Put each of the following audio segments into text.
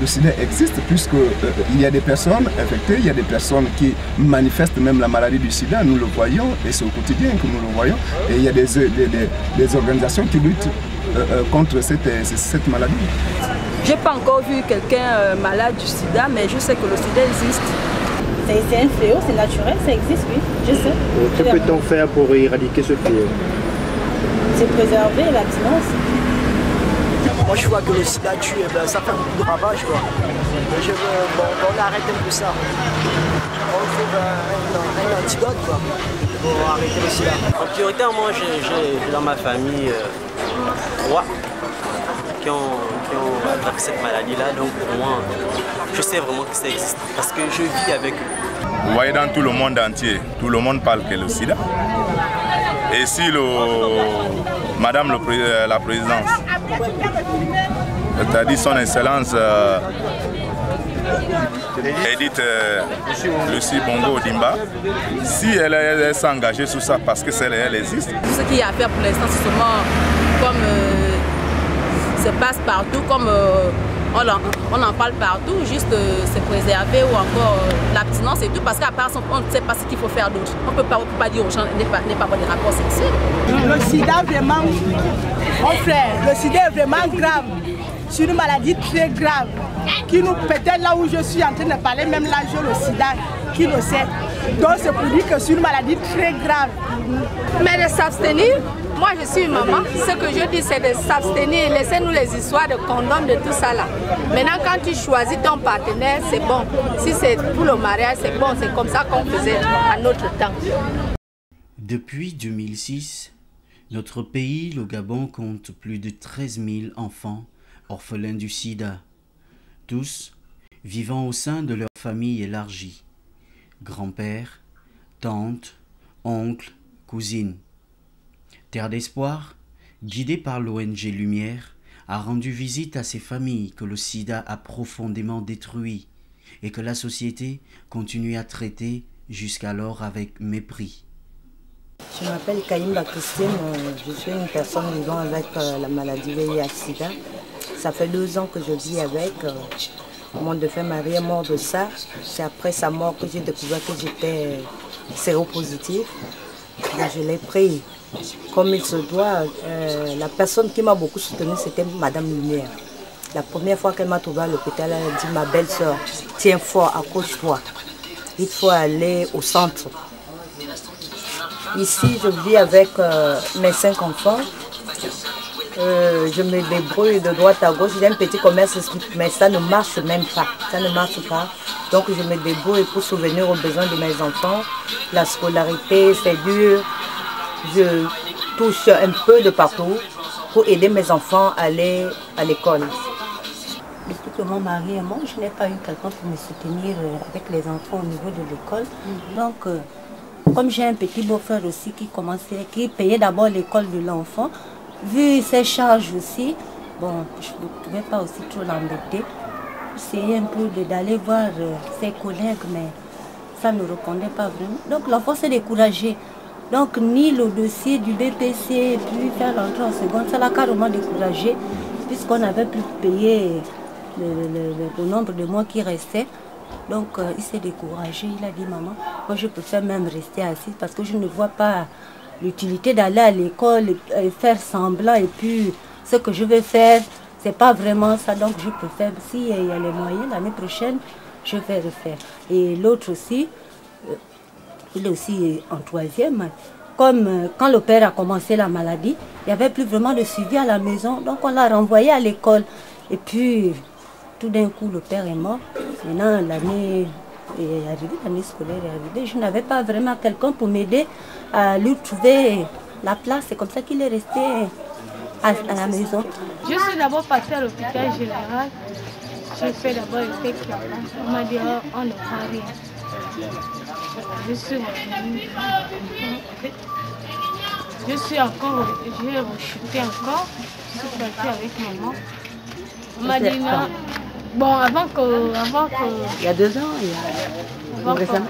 le sida existe puisque il y a des personnes infectées, il y a des personnes qui manifestent même la maladie du sida, nous le voyons et c'est au quotidien que nous le voyons. Et il y a des organisations qui luttent contre cette maladie. Je n'ai pas encore vu quelqu'un malade du sida, mais je sais que le sida existe. C'est un fléau, c'est naturel, ça existe, oui, je sais. Que peut-on faire pour éradiquer ce fléau? C'est préserver l'abstinence. Moi je vois que le sida tue, ça fait beaucoup de ravages. Quoi. Je veux, on arrête un peu ça. On trouve un antidote quoi, pour arrêter le sida. En prioritairement, j'ai dans ma famille 3 qui ont attrapé cette maladie-là. Donc pour moi, je sais vraiment que ça existe parce que je vis avec eux. Vous voyez dans tout le monde entier, tout le monde parle que le sida. Et si Madame la Présidence, c'est-à-dire son Excellence Edith Lucie Bongo Odimba, si elle s'est engagée sur ça parce que elle existe. Ce qu'il y a à faire pour l'instant, c'est seulement comme ça passe partout, comme on en parle partout, juste se préserver ou encore l'abstinence et tout, parce qu'à part ça, on ne sait pas ce qu'il faut faire d'autre. On ne peut pas dire aux gens n'est pas avoir des rapports sexuels. Le sida vraiment, mon frère, le sida est vraiment grave. C'est une maladie très grave. Qui nous, peut-être là où je suis en train de parler, même là j'ai le sida, qui le sait. Donc c'est pour dire que c'est une maladie très grave. Mais de s'abstenir, moi je suis une maman, ce que je dis c'est de s'abstenir, laissez-nous les histoires de condoms, de tout ça là. Maintenant quand tu choisis ton partenaire, c'est bon. Si c'est pour le mariage, c'est bon, c'est comme ça qu'on faisait à notre temps. Depuis 2006, notre pays, le Gabon, compte plus de 13 000 enfants orphelins du sida, tous vivant au sein de leur famille élargie. Grand-père, tante, oncle, cousine. Terre d'Espoir, guidée par l'ONG Lumière, a rendu visite à ces familles que le sida a profondément détruit et que la société continue à traiter jusqu'alors avec mépris. Je m'appelle Kaïmba Christine, je suis une personne vivant avec la maladie VIH-Sida. Ça fait 2 ans que je vis avec. Mon défunt mari est mort de ça. C'est après sa mort que j'ai découvert que j'étais séropositive. Je l'ai pris comme il se doit. La personne qui m'a beaucoup soutenue, c'était Madame Lumière. La première fois qu'elle m'a trouvée à l'hôpital, elle a dit « Ma belle-sœur, tiens fort, accroche-toi. Il faut aller au centre. » Ici, je vis avec mes 5 enfants. Je me débrouille de droite à gauche. J'ai un petit commerce, mais ça ne marche même pas. Ça ne marche pas. Donc je me débrouille pour souvenir aux besoins de mes enfants. La scolarité, c'est dur. Je touche un peu de partout pour aider mes enfants à aller à l'école. Depuis que mon mari est mort, je n'ai pas eu quelqu'un pour me soutenir avec les enfants au niveau de l'école. Donc, comme j'ai un petit beau-frère aussi qui payait d'abord l'école de l'enfant, vu ses charges aussi, bon, je ne pouvais pas aussi trop l'embêter. J'essayais un peu d'aller voir ses collègues, mais ça ne répondait pas vraiment. Donc l'enfant s'est découragé. Donc ni le dossier du BPC, puis faire l'entrée en seconde, ça l'a carrément découragé, puisqu'on n'avait plus payé le nombre de mois qui restait. Donc il s'est découragé, il a dit maman, moi je préfère même rester assise parce que je ne vois pas l'utilité d'aller à l'école et faire semblant et puis ce que je vais faire, c'est pas vraiment ça. Donc je préfère, s'il y a les moyens, l'année prochaine, je vais refaire. Et l'autre aussi, il est aussi en 3e. Comme quand le père a commencé la maladie, il n'y avait plus vraiment de suivi à la maison, donc on l'a renvoyé à l'école. Et puis, tout d'un coup, le père est mort. Maintenant, l'année est arrivée, l'année scolaire est arrivée. Je n'avais pas vraiment quelqu'un pour m'aider à lui trouver la place. C'est comme ça qu'il est resté à la maison. Je suis d'abord partie à l'hôpital général. J'ai fait d'abord le PEC là-bas. On m'a dit oh, on ne prend rien. Je suis revenue. Je suis encore, j'ai rechuté encore. Je suis partie avec maman. On m'a dit non. Bon, avant que... Il y a 2 ans, récemment.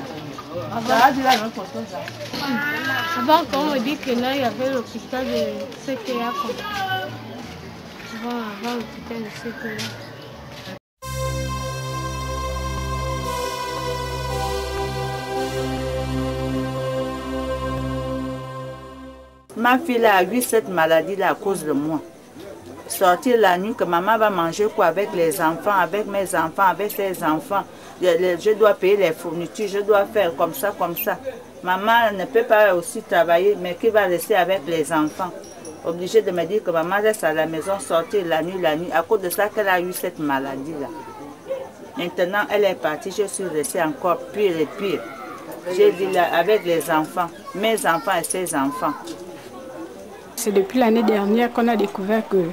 Avant qu'on me dise que là, il y avait l'hôpital de CTA. Avant l'hôpital de CTA. Ma fille a eu cette maladie-là à cause de moi. Sortir la nuit, que maman va manger quoi avec les enfants, avec mes enfants, avec ses enfants. Je dois payer les fournitures, je dois faire comme ça, comme ça. Maman ne peut pas aussi travailler, mais qui va rester avec les enfants? Obligée de me dire que maman reste à la maison, sortir la nuit, à cause de ça qu'elle a eu cette maladie-là. Maintenant, elle est partie, je suis restée encore pire et pire. J'ai dit là, avec les enfants, mes enfants et ses enfants. C'est depuis l'année dernière qu'on a découvert que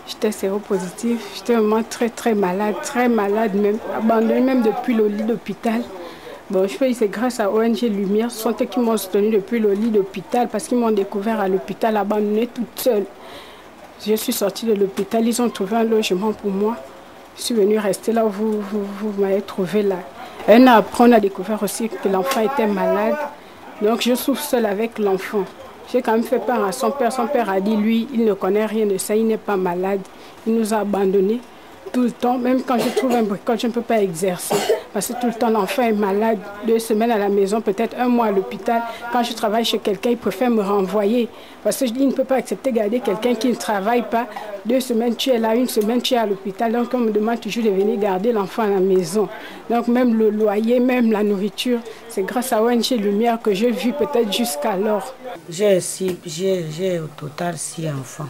j'étais séropositive. J'étais vraiment très malade même, abandonnée même depuis le lit d'hôpital. Bon, je fais c'est grâce à ONG Lumière, ce sont eux qui m'ont soutenue depuis le lit d'hôpital parce qu'ils m'ont découvert à l'hôpital, abandonnée toute seule. Je suis sortie de l'hôpital, ils ont trouvé un logement pour moi. Je suis venue rester là où vous m'avez trouvé là. Un an après, on a découvert aussi que l'enfant était malade. Donc je souffre seule avec l'enfant. J'ai quand même fait part à son père. Son père a dit, lui, il ne connaît rien de ça, il n'est pas malade. Il nous a abandonnés tout le temps. Même quand je trouve un bricole, je ne peux pas exercer. Parce que tout le temps, l'enfant est malade. 2 semaines à la maison, peut-être 1 mois à l'hôpital. Quand je travaille chez quelqu'un, il préfère me renvoyer. Parce qu'il ne peut pas accepter de garder quelqu'un qui ne travaille pas. 2 semaines, tu es là, 1 semaine, tu es à l'hôpital. Donc, on me demande toujours de venir garder l'enfant à la maison. Donc, même le loyer, même la nourriture, c'est grâce à ONG Lumière que je vis peut-être jusqu'alors. J'ai au total 6 enfants.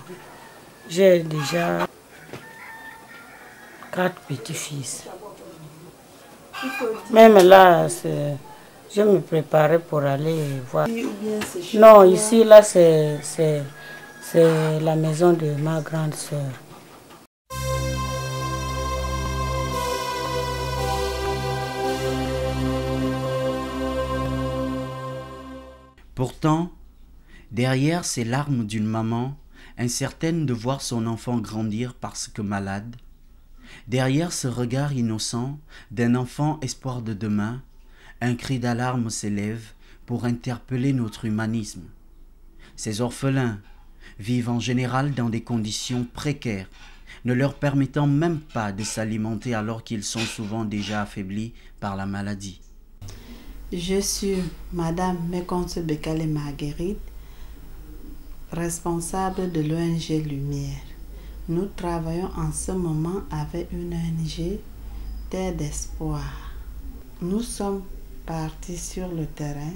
J'ai déjà 4 petits-fils. Même là, je me préparais pour aller voir. Non, ici, là, c'est la maison de ma grande sœur. Pourtant, derrière ces larmes d'une maman, incertaine de voir son enfant grandir parce que malade, derrière ce regard innocent d'un enfant espoir de demain, un cri d'alarme s'élève pour interpeller notre humanisme. Ces orphelins vivent en général dans des conditions précaires, ne leur permettant même pas de s'alimenter alors qu'ils sont souvent déjà affaiblis par la maladie. Je suis Madame Mekonse Bekale Marguerite, responsable de l'ONG Lumière. Nous travaillons en ce moment avec une ONG Terre d'Espoir. Nous sommes partis sur le terrain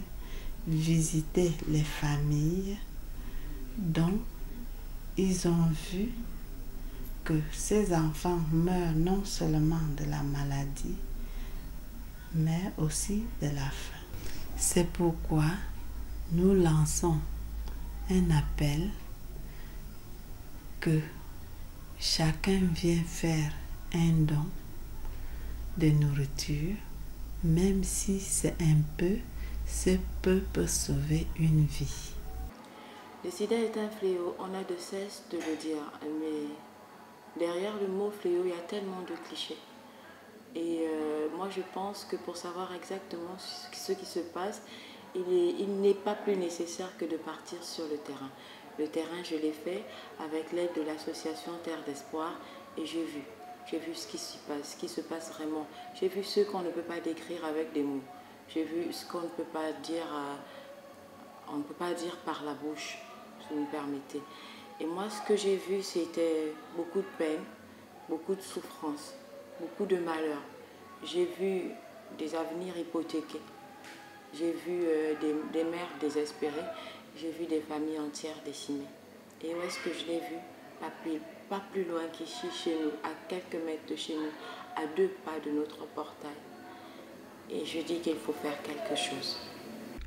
visiter les familles dont ils ont vu que ces enfants meurent non seulement de la maladie, mais aussi de la faim. C'est pourquoi nous lançons un appel que chacun vient faire un don de nourriture, même si c'est un peu, ce peu peut sauver une vie. Le sida est un fléau, on a de cesse de le dire, mais derrière le mot fléau, il y a tellement de clichés. Et moi je pense que pour savoir exactement ce qui se passe, il n'est pas plus nécessaire que de partir sur le terrain. Le terrain, je l'ai fait avec l'aide de l'association Terre d'Espoir et j'ai vu ce qui se passe vraiment. J'ai vu ce qu'on ne peut pas décrire avec des mots. J'ai vu ce qu'on ne peut pas dire, par la bouche, si vous me permettez. Et moi, ce que j'ai vu, c'était beaucoup de peine, beaucoup de souffrance, beaucoup de malheur. J'ai vu des avenirs hypothéqués. J'ai vu des mères désespérées. J'ai vu des familles entières décimées. Et où est-ce que je l'ai vu? Pas plus loin qu'ici, chez nous, à quelques mètres de chez nous, à 2 pas de notre portail. Et je dis qu'il faut faire quelque chose.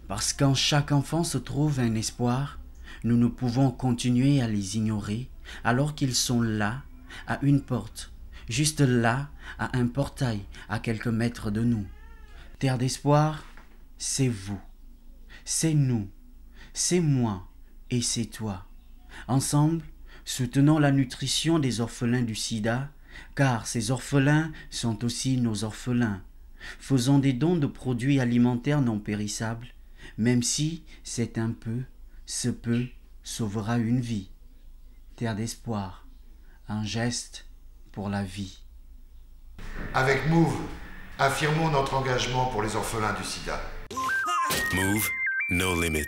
Parce qu'en chaque enfant se trouve un espoir, nous ne pouvons continuer à les ignorer alors qu'ils sont là, à une porte, juste là, à un portail, à quelques mètres de nous. Terre d'Espoir, c'est vous, c'est nous, c'est moi et c'est toi. Ensemble, soutenons la nutrition des orphelins du sida, car ces orphelins sont aussi nos orphelins. Faisons des dons de produits alimentaires non périssables, même si c'est un peu, ce peu sauvera une vie. Terre d'Espoir, un geste pour la vie. Avec Move, affirmons notre engagement pour les orphelins du sida. Move, no limit.